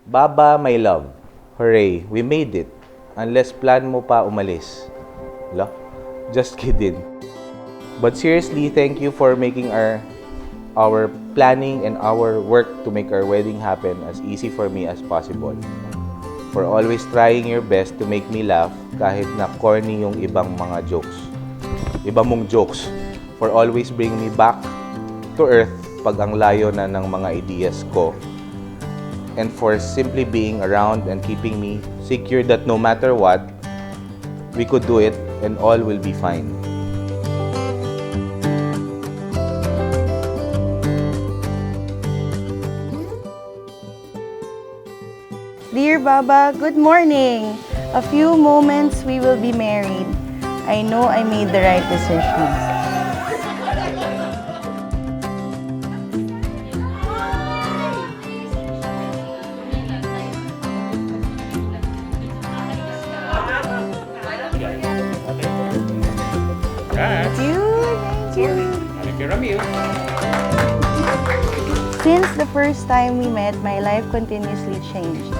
Baba, my love. Hooray, we made it. Unless plan mo pa umalis. La? Just kidding. But seriously, thank you for making our planning and our work to make our wedding happen as easy for me as possible. For always trying your best to make me laugh kahit na corny yung ibang mga jokes. Iba mong jokes. For always bring me back to earth pag ang layo na ng mga ideas ko. And for simply being around and keeping me secure that no matter what, we could do it and all will be fine. Dear Baba, good morning. A few moments we will be married. I know I made the right decisions. Thank you. Since the first time we met, my life continuously changed.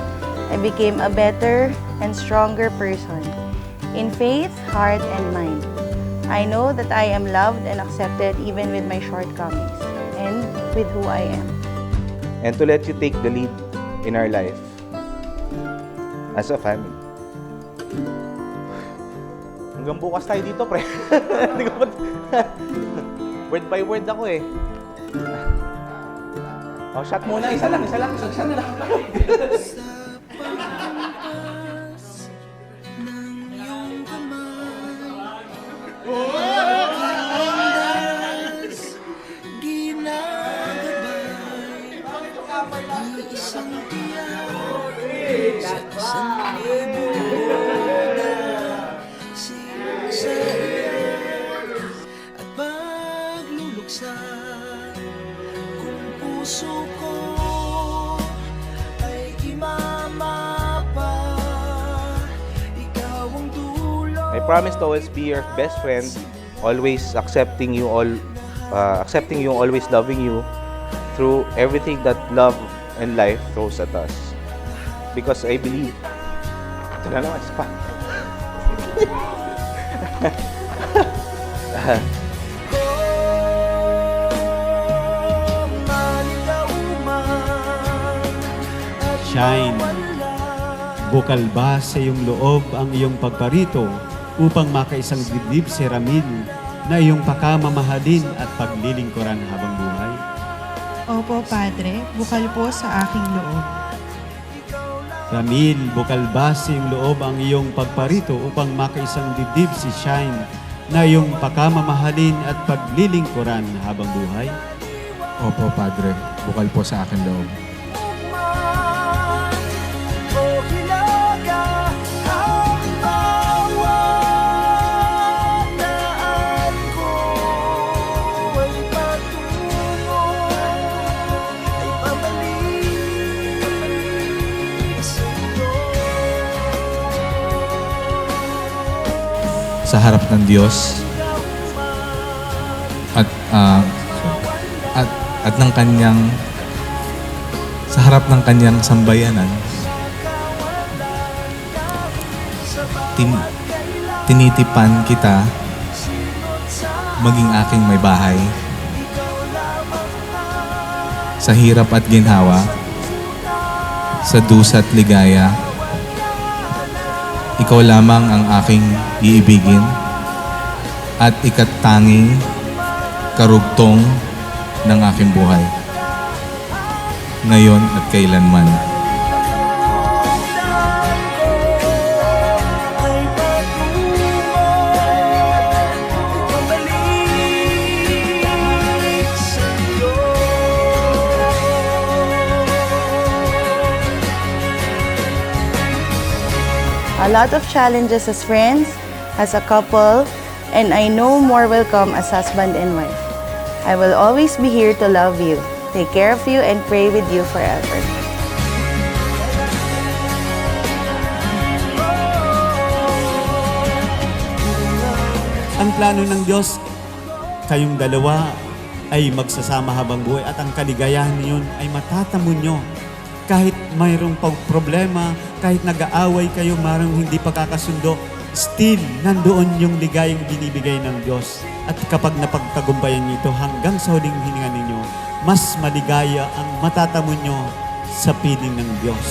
I became a better and stronger person in faith, heart, and mind. I know that I am loved and accepted even with my shortcomings and with who I am. And to let you take the lead in our life as a family. Hanggang bukas tayo dito, pre. Word by word ako eh. Oh, shot muna. Isa lang. Isa na lang. At pagluluksan kung puso ko ay imamapa, ikaw ang dulo. I promise to always be your best friend, always accepting you, always loving you through everything that love and life throws at us. Because I believe, ito na naman, spa. Shine, bukal ba sa iyong loob ang iyong pagparito upang makaisang dibdib si Ramil na iyong pakamamahalin at paglilingkuran habang buhay? Opo, Padre. Bukal po sa aking loob. Ramil, bukal ba sa iyong loob ang iyong pagparito upang makaisang dibdib si Shine na iyong pakamamahalin at paglilingkuran habang buhay? Opo, Padre. Bukal po sa akin loob. Sa harap ng Diyos at ng kanyang sa harap ng kanyang sambayanan, tinitipan kita maging aking may bahay sa hirap at ginhawa, sa dusa at ligaya. Ikaw lamang ang aking iibigin at ikattanging karugtong ng aking buhay, ngayon at kailanman. A lot of challenges as friends, as a couple, and I know more will come as husband and wife. I will always be here to love you, take care of you, and pray with you forever. Ang plano ng Diyos, kayong dalawa ay magsasama habang buhay at ang kaligayahan niyon ay matatamo nyo kahit mayroong problema, kahit nag-aaway kayo, marang hindi pagkakasundo, still, nandoon yung ligayang binibigay ng Diyos. At kapag napagtagumpayan niyo ito hanggang sa huling hininga ninyo, mas maligaya ang matatamo nyo sa piling ng Diyos.